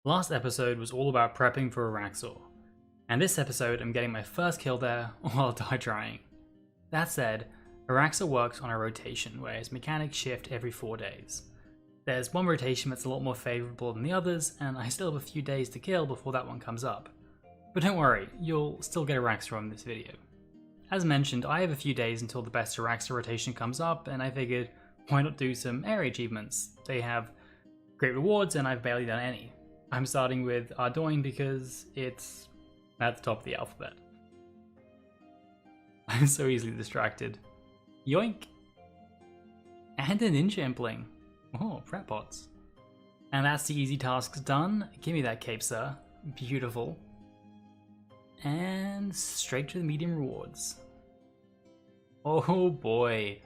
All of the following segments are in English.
Last episode was all about prepping for Arraxor, and this episode I'm getting my first kill there while die trying. That said, Arraxor works on a rotation where his mechanics shift every 4 days. There's one rotation that's a lot more favourable than the others, and I still have a few days to kill before that one comes up. But don't worry, you'll still get Arraxor in this video. As mentioned, I have a few days until the best Arraxor rotation comes up, and I figured why not do some area achievements? They have great rewards and I've barely done any. I'm starting with Ardoin because it's at the top of the alphabet. I'm so easily distracted. Yoink! And a ninja impling. Oh, prep pots. And that's the easy tasks done. Give me that cape, sir. Beautiful. And straight to the medium rewards. Oh boy.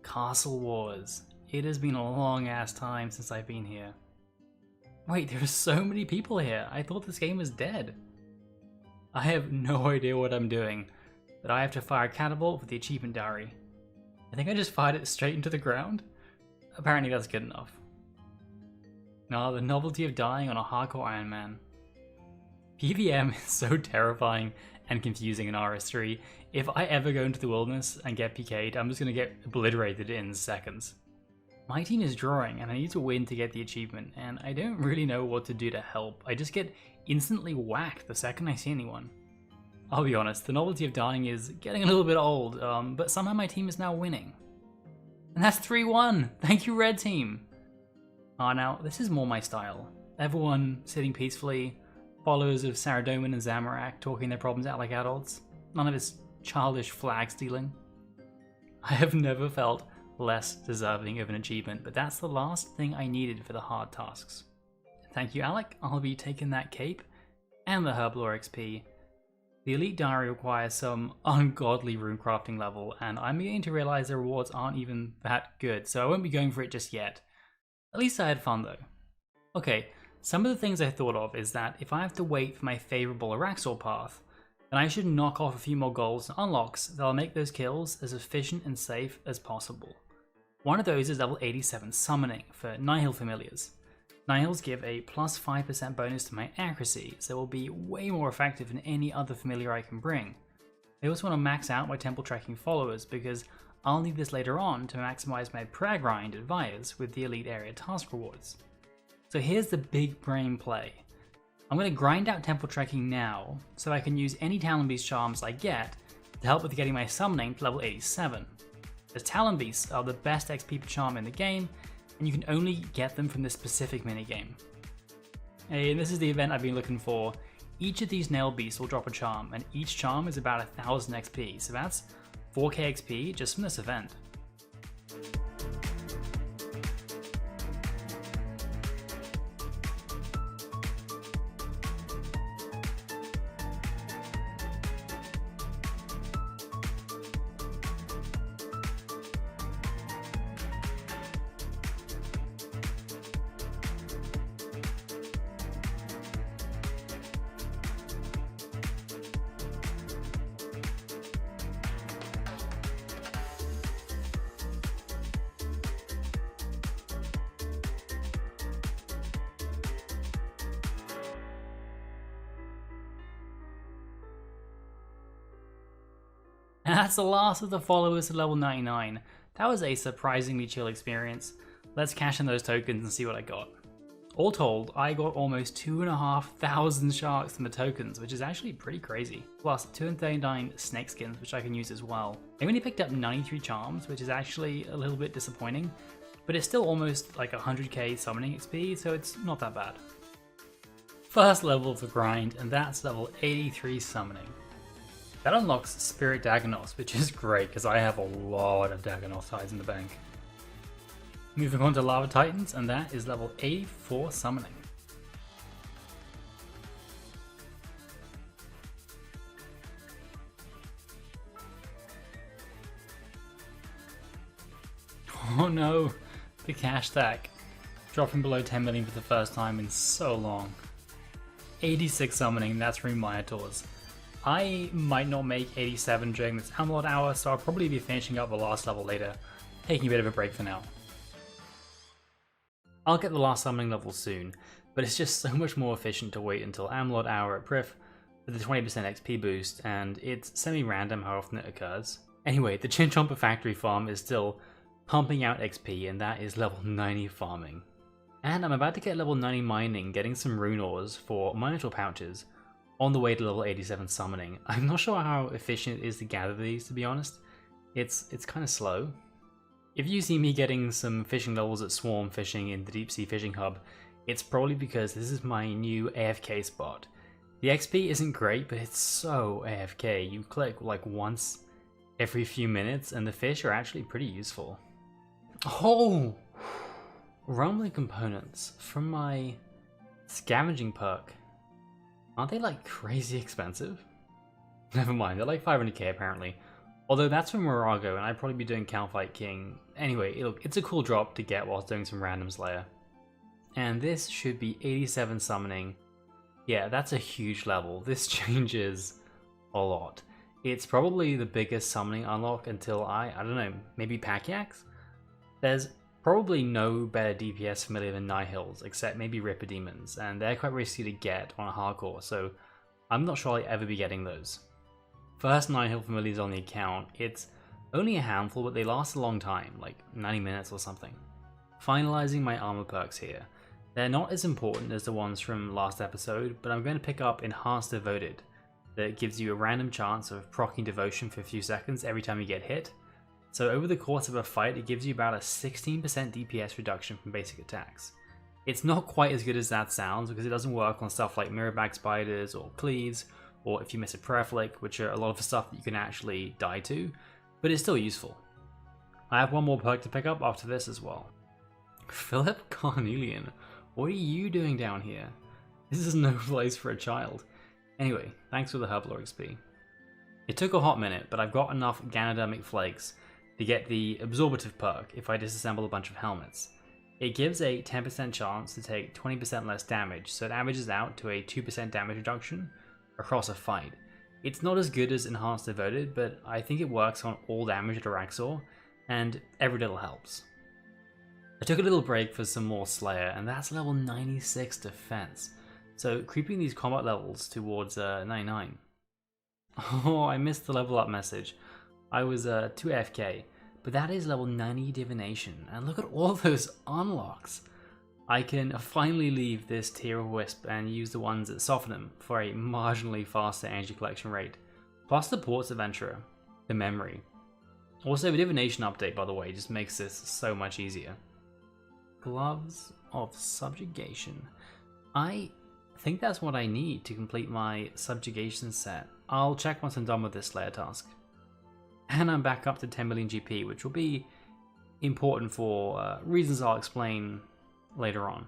Castle Wars. It has been a long ass time since I've been here. Wait, there are so many people here. I thought this game was dead. I have no idea what I'm doing, but I have to fire a catapult for the achievement diary. I think I just fired it straight into the ground. Apparently that's good enough. Now, the novelty of dying on a hardcore Ironman. PVM is so terrifying and confusing in RS3. If I ever go into the wilderness and get PK'd, I'm just going to get obliterated in seconds. My team is drawing and I need to win to get the achievement, and I don't really know what to do to help. I just get instantly whacked the second I see anyone. I'll be honest, the novelty of dying is getting a little bit old, but somehow my team is now winning. And that's 3-1! Thank you, Red Team! Now, this is more my style. Everyone sitting peacefully, followers of Saradomin and Zamorak talking their problems out like adults. None of this childish flag stealing. I have never felt less deserving of an achievement, but that's the last thing I needed for the hard tasks. Thank you, Alec. I'll be taking that cape and the Herblore XP. The Elite Diary requires some ungodly runecrafting level, and I'm beginning to realize the rewards aren't even that good, so I won't be going for it just yet. At least I had fun though. Okay, some of the things I thought of is that if I have to wait for my favourable Arraxor path, then I should knock off a few more goals and unlocks that'll make those kills as efficient and safe as possible. One of those is level 87 Summoning for Nihil Familiars. Nihils give a plus 5% bonus to my accuracy, so it will be way more effective than any other familiar I can bring. I also want to max out my temple tracking followers because I'll need this later on to maximize my prayer grind at Vias with the elite area task rewards. So here's the big brain play. I'm going to grind out temple tracking now so I can use any Talon Beast charms I get to help with getting my summoning to level 87. The Talon Beasts are the best XP per charm in the game, and you can only get them from this specific minigame. And this is the event I've been looking for. Each of these Nail Beasts will drop a charm, and each charm is about 1000 XP, so that's 4k XP just from this event. And that's the last of the followers to level 99. That was a surprisingly chill experience. Let's cash in those tokens and see what I got. All told, I got almost 2,500 sharks from the tokens, which is actually pretty crazy. Plus 239 snake skins, which I can use as well. I only picked up 93 charms, which is actually a little bit disappointing, but it's still almost like 100k summoning XP, so it's not that bad. First level of the grind, and that's level 83 summoning. That unlocks Spirit Dagonos, which is great because I have a lot of Dagonos hides in the bank. Moving on to Lava Titans, and that is level 84 summoning. Oh no, the cash stack. Dropping below 10 million for the first time in so long. 86 summoning, that's from Minotaurs. I might not make 87 during this Amalot hour, so I'll probably be finishing up the last level later, taking a bit of a break for now. I'll get the last summoning level soon. but it's just so much more efficient to wait until Amlot Hour at Prif for the 20% XP boost, and it's semi-random how often it occurs. Anyway, the Chinchomper factory farm is still pumping out XP, and that is level 90 farming. And I'm about to get level 90 mining, getting some rune ores for Minotaur pouches on the way to level 87 summoning. I'm not sure how efficient it is to gather these, to be honest. It's kind of slow. If you see me getting some fishing levels at Swarm fishing in the Deep Sea Fishing Hub, it's probably because this is my new AFK spot. The XP isn't great, but it's so AFK. You click like once every few minutes and the fish are actually pretty useful. Oh! Rumbling components from my scavenging perk. Aren't they like crazy expensive? Never mind, they're like 500k apparently. Although that's from Morago and I'd probably be doing Calfight King. Anyway, it's a cool drop to get whilst doing some random Slayer. And this should be 87 summoning. Yeah, that's a huge level. This changes a lot. It's probably the biggest summoning unlock until I don't know, maybe Pachyaks? There's probably no better DPS familiar than Nihils, except maybe Ripper Demons, and they're quite risky to get on a hardcore, so I'm not sure I'll ever be getting those. First Nihil familiars on the account, it's only a handful, but they last a long time, like 90 minutes or something. Finalizing my armor perks here. They're not as important as the ones from last episode, but I'm going to pick up Enhanced Devoted, that gives you a random chance of proccing Devotion for a few seconds every time you get hit. So over the course of a fight, it gives you about a 16% DPS reduction from basic attacks. It's not quite as good as that sounds because it doesn't work on stuff like Mirrorbag Spiders or Cleaves, or if you miss a Prayer Flick, which are a lot of the stuff that you can actually die to, but it's still useful. I have one more perk to pick up after this as well. Philip Carnelian, what are you doing down here? This is no place for a child. Anyway, thanks for the Herblore XP. It took a hot minute, but I've got enough Ganodermic Flakes to get the Absorbative perk if I disassemble a bunch of helmets. It gives a 10% chance to take 20% less damage, so it averages out to a 2% damage reduction across a fight. It's not as good as Enhanced Devoted, but I think it works on all damage at Arraxor, and every little helps. I took a little break for some more Slayer, and that's level 96 defense, so creeping these combat levels towards 99. Oh, I missed the level up message. I was 2 AFK, but that is level 90 Divination, and look at all those unlocks! I can finally leave this tier of Wisp and use the ones that soften them for a marginally faster energy collection rate, plus the Ports Adventurer, the memory. Also, the Divination update, by the way, just makes this so much easier. Gloves of Subjugation. I think that's what I need to complete my Subjugation set. I'll check once I'm done with this Slayer task. And I'm back up to 10 million GP, which will be important for reasons I'll explain later on.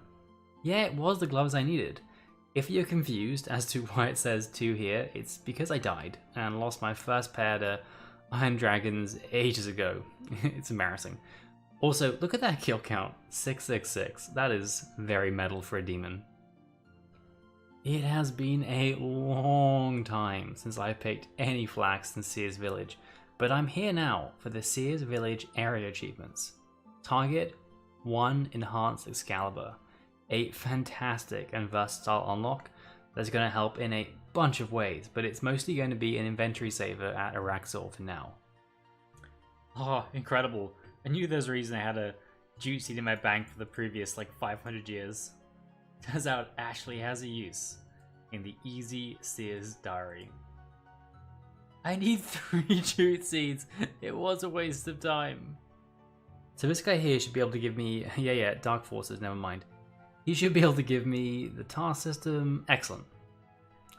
Yeah, it was the gloves I needed. If you're confused as to why it says 2 here, it's because I died and lost my first pair to Iron Dragons ages ago. It's embarrassing. Also, look at that kill count, 666. That is very metal for a demon. It has been a long time since I picked any flax in Seers Village, but I'm here now for the Seers Village area achievements. Target 1 Enhanced Excalibur, a fantastic and versatile unlock that's going to help in a bunch of ways, but it's mostly going to be an inventory saver at Arraxor for now. Oh, incredible. I knew there's a reason I had a jute seed in my bank for the previous 500 years. Turns out Ashley has a use in the Easy Seers Diary. I need 3 jute seeds. It was a waste of time. So this guy here should be able to give me, yeah, Dark Forces, never mind. He should be able to give me the task system. Excellent.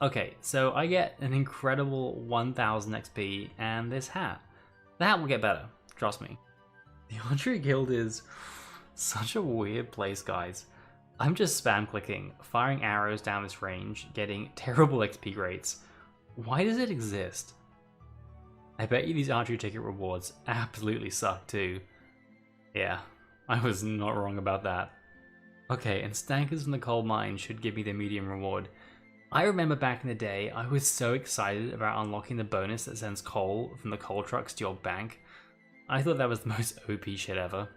Okay, so I get an incredible 1000 XP and this hat. The hat will get better, trust me. The Archery Guild is such a weird place, guys. I'm just spam clicking, firing arrows down this range, getting terrible XP rates. Why does it exist? I bet you these archery ticket rewards absolutely suck too. Yeah, I was not wrong about that. Okay, and Stankers from the Coal Mine should give me the medium reward. I remember back in the day, I was so excited about unlocking the bonus that sends coal from the coal trucks to your bank. I thought that was the most OP shit ever.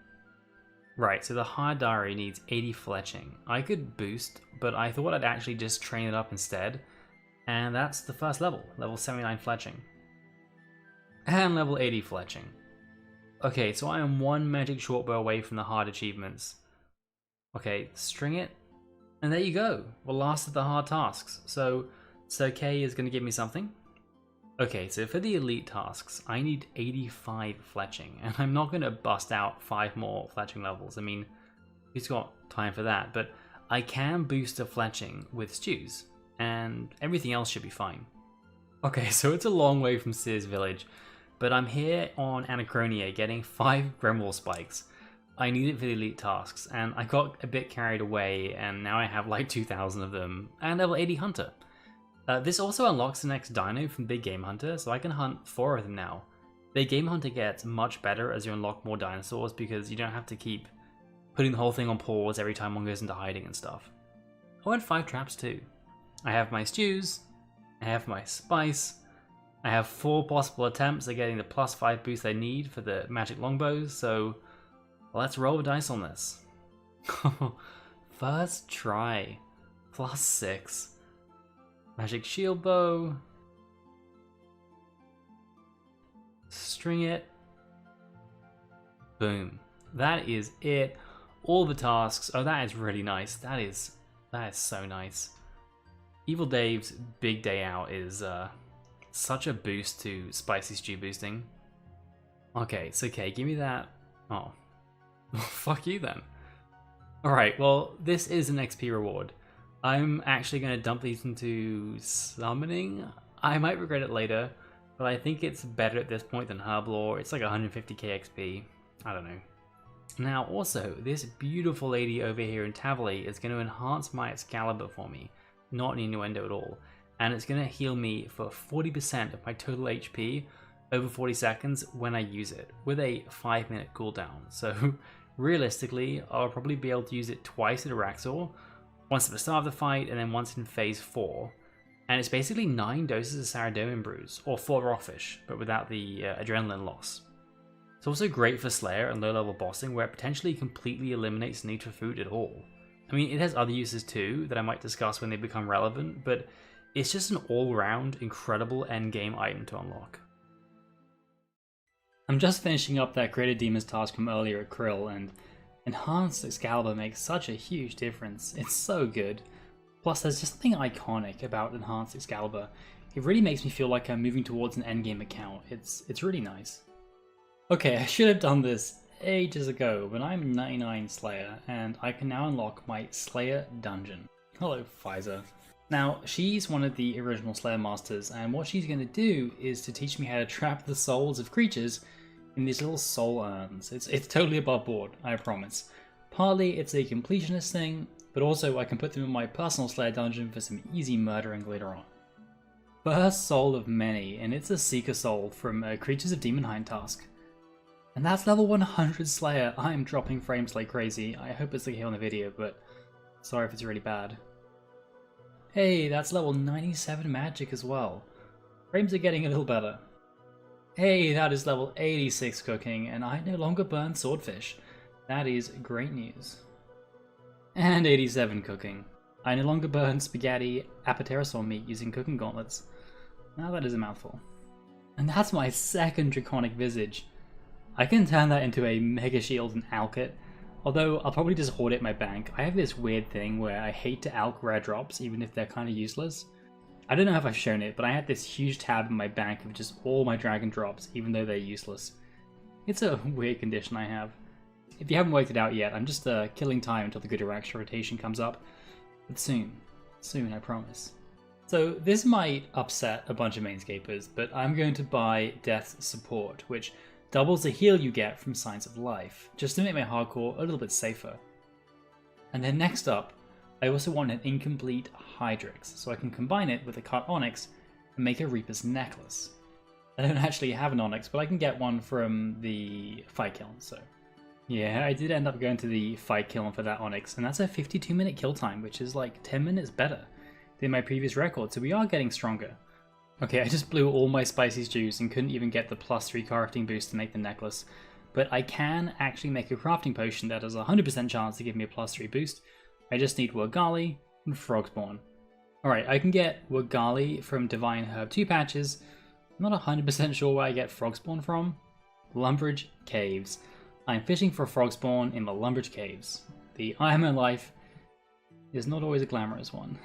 Right, so the hard diary needs 80 fletching. I could boost, but I thought I'd actually just train it up instead. And that's the first level, level 79 fletching. And level 80 fletching. Okay, so I am one magic short bow away from the hard achievements. Okay, string it. And there you go. We're last of the hard tasks. So K is going to give me something. Okay, so for the elite tasks, I need 85 fletching, and I'm not going to bust out 5 more fletching levels. I mean, who's got time for that? But I can boost the fletching with stews, and everything else should be fine. Okay, so it's a long way from Sears Village, but I'm here on Anachronia getting 5 Gremwall spikes. I need it for the elite tasks, and I got a bit carried away, and now I have like 2,000 of them, and level 80 Hunter. This also unlocks the next dino from Big Game Hunter, so I can hunt 4 of them now. Big Game Hunter gets much better as you unlock more dinosaurs because you don't have to keep putting the whole thing on pause every time one goes into hiding and stuff. I went 5 traps too. I have my stews, I have my spice, I have 4 possible attempts at getting the +5 boost I need for the magic longbows, so let's roll the dice on this. First try, +6. Magic shield bow. String it. Boom. That is it. All the tasks. Oh, that is really nice. That is so nice. Evil Dave's Big Day Out is such a boost to spicy stew boosting. Okay, so okay, give me that. Oh. Fuck you then. Alright, well, this is an XP reward. I'm actually going to dump these into summoning. I might regret it later, but I think it's better at this point than Herblore. It's like 150k XP. I don't know. Now, also, this beautiful lady over here in Tavali is going to enhance my Excalibur for me. Not an innuendo at all. And it's going to heal me for 40% of my total HP over 40 seconds when I use it, with a 5-minute cooldown. So, realistically, I'll probably be able to use it twice at Arraxor, once at the start of the fight, and then once in phase 4. And it's basically 9 doses of Saradomin brews, or 4 rockfish, but without the adrenaline loss. It's also great for Slayer and low-level bossing, where it potentially completely eliminates the need for food at all. I mean, it has other uses too, that I might discuss when they become relevant, but it's just an all-round incredible endgame item to unlock. I'm just finishing up that Created Demons task from earlier at Krill, and Enhanced Excalibur makes such a huge difference. It's so good. Plus, there's just something iconic about Enhanced Excalibur. It really makes me feel like I'm moving towards an endgame account. It's really nice. Okay, I should have done this ages ago, but I'm 99 Slayer, and I can now unlock my Slayer dungeon. Hello, Pfizer. Now, she's one of the original Slayer Masters, and what she's going to do is to teach me how to trap the souls of creatures in these little soul urns. It's totally above board, I promise. Partly it's a completionist thing, but also I can put them in my personal Slayer dungeon for some easy murdering later on. First soul of many, and it's a Seeker soul from Creatures of Demonheim task. And that's level 100 Slayer. I am dropping frames like crazy. I hope it's okay on the video, but sorry if it's really bad. Hey, that's level 97 magic as well. Frames are getting a little better. Hey, that is level 86 cooking, and I no longer burn swordfish. That is great news. And 87 cooking. I no longer burn spaghetti apaterasaur meat using cooking gauntlets. Now that is a mouthful. And that's my second Draconic Visage. I can turn that into a Mega Shield and alch it, although I'll probably just hoard it in my bank. I have this weird thing where I hate to alch rare drops even if they're kind of useless. I don't know if I've shown it, but I had this huge tab in my bank of just all my dragon drops, even though they're useless. It's a weird condition I have. If you haven't worked it out yet, I'm just killing time until the good Arraxor rotation comes up. But soon. Soon, I promise. So this might upset a bunch of mainscapers, but I'm going to buy Death's Support, which doubles the heal you get from Signs of Life, just to make my hardcore a little bit safer. And then next up, I also want an incomplete Hydrix, so I can combine it with a cut Onyx and make a Reaper's Necklace. I don't actually have an Onyx, but I can get one from the Fight Kiln, so... Yeah, I did end up going to the Fight Kiln for that Onyx, and that's a 52-minute kill time, which is like 10 minutes better than my previous record, so we are getting stronger. Okay, I just blew all my spicy stews and couldn't even get the +3 crafting boost to make the necklace, but I can actually make a crafting potion that has a 100% chance to give me a +3 boost. I just need Wurgali and Frogspawn. Alright, I can get Wurgali from Divine Herb 2 patches. I'm not 100% sure where I get Frogspawn from. Lumbridge Caves. I'm fishing for Frogspawn in the Lumbridge Caves. The Ironman life is not always a glamorous one.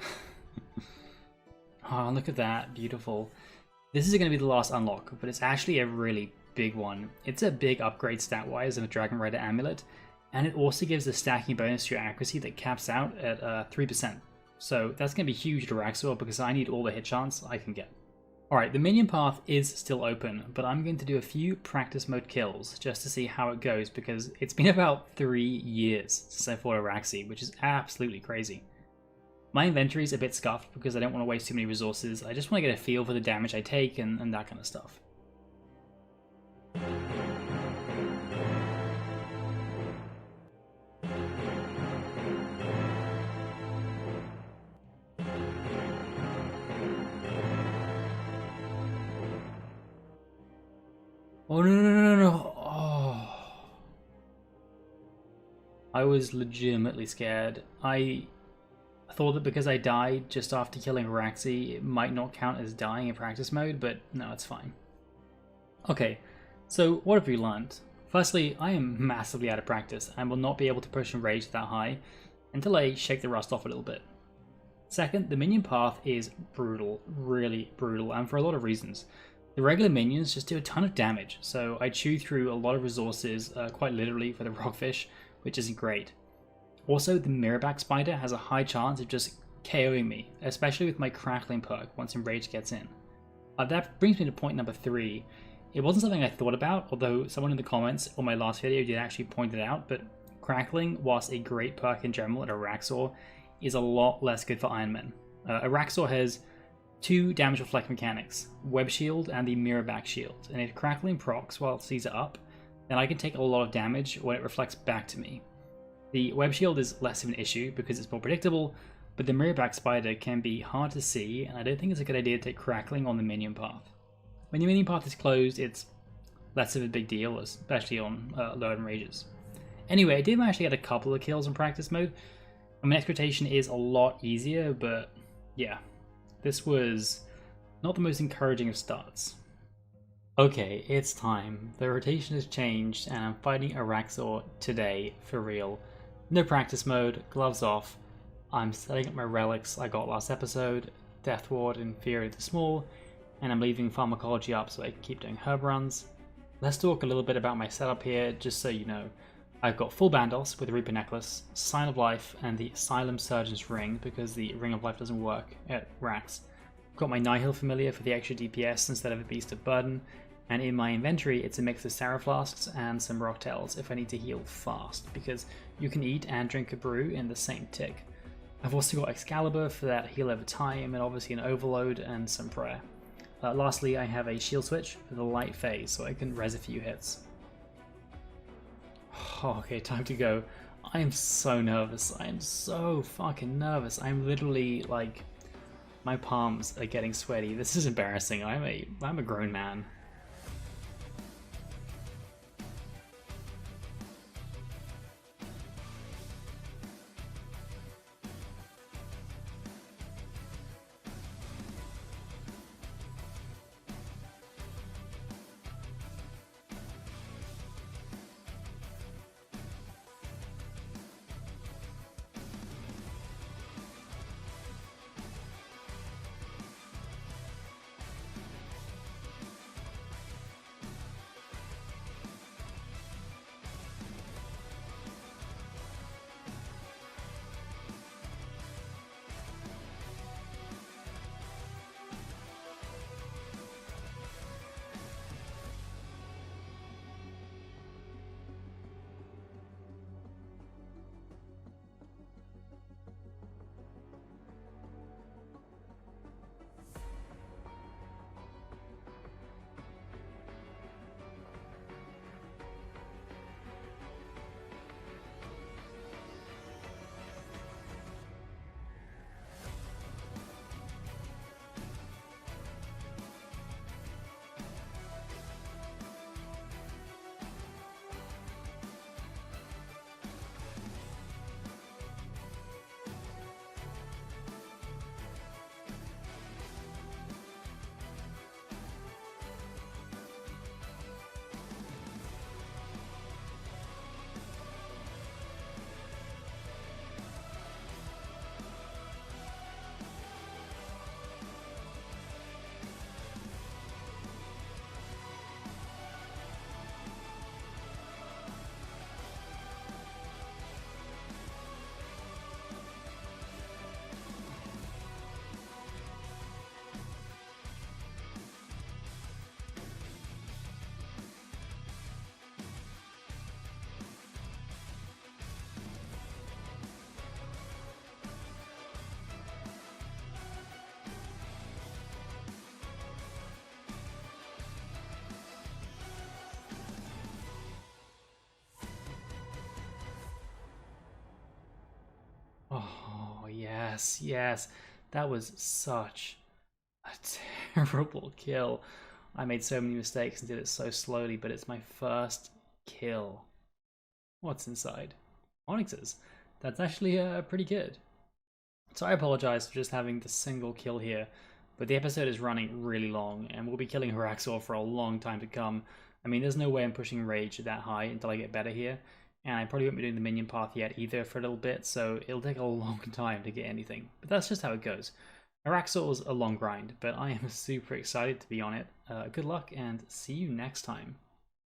Oh, look at that, beautiful. This is going to be the last unlock, but it's actually a really big one. It's a big upgrade stat-wise of a Dragon Rider Amulet, and it also gives a stacking bonus to your accuracy that caps out at 3%. So that's going to be huge to Arraxor because I need all the hit chance I can get. Alright, the minion path is still open, but I'm going to do a few practice mode kills just to see how it goes because it's been about 3 years since I fought Araxi, which is absolutely crazy. My inventory is a bit scuffed because I don't want to waste too many resources. I just want to get a feel for the damage I take and that kind of stuff. Oh no. Oh. I was legitimately scared. I thought that because I died just after killing Araxi, it might not count as dying in practice mode, but no, it's fine. Okay, so what have we learned? Firstly, I am massively out of practice and will not be able to push and rage that high until I shake the rust off a little bit. Second, the minion path is brutal, really brutal, and for a lot of reasons. The regular minions just do a ton of damage, so I chew through a lot of resources, quite literally, for the rockfish, which isn't great. Also, the mirrorback spider has a high chance of just KOing me, especially with my crackling perk once enrage gets in. That brings me to point number 3. It wasn't something I thought about, although someone in the comments on my last video did actually point it out, but crackling, whilst a great perk in general at Arraxor, is a lot less good for Ironmen. Arraxor has 2 damage reflect mechanics, Web Shield and the Mirrorback Shield, and if crackling procs while Caesar up, then I can take a lot of damage when it reflects back to me. The Web Shield is less of an issue because it's more predictable, but the Mirrorback Spider can be hard to see, and I don't think it's a good idea to take crackling on the minion path. When the minion path is closed, it's less of a big deal, especially on lower rages. Anyway, I did manage to get a couple of kills in practice mode, and my next rotation is a lot easier, but yeah. This was not the most encouraging of starts. Okay, it's time. The rotation has changed and I'm fighting Arraxor today, for real. No practice mode, gloves off. I'm setting up my relics I got last episode, Death Ward and Fury the Small, and I'm leaving Pharmacology up so I can keep doing herb runs. Let's talk a little bit about my setup here, just so you know. I've got full Bandos with Reaper Necklace, Sign of Life, and the Asylum Surgeon's Ring because the Ring of Life doesn't work at Rax. I've got my Nihil Familiar for the extra DPS instead of a Beast of Burden, and in my inventory it's a mix of Sarah Flasks and some Rocktails if I need to heal fast, because you can eat and drink a brew in the same tick. I've also got Excalibur for that heal over time, and obviously an Overload and some Prayer. Lastly, I have a Shield Switch for the Light Phase so I can res a few hits. Oh, okay, time to go. I am so nervous. I am so fucking nervous. I'm literally like, my palms are getting sweaty. This is embarrassing. I'm a grown man. Yes, yes. That was such a terrible kill. I made so many mistakes and did it so slowly, but it's my first kill. What's inside? Onyxes. That's actually pretty good. So I apologize for just having the single kill here, but the episode is running really long, and we'll be killing Arraxor for a long time to come. I mean, there's no way I'm pushing Rage that high until I get better here, and I probably won't be doing the minion path yet either for a little bit, so it'll take a long time to get anything. But that's just how it goes. Arraxor was a long grind, but I am super excited to be on it. Good luck, and see you next time.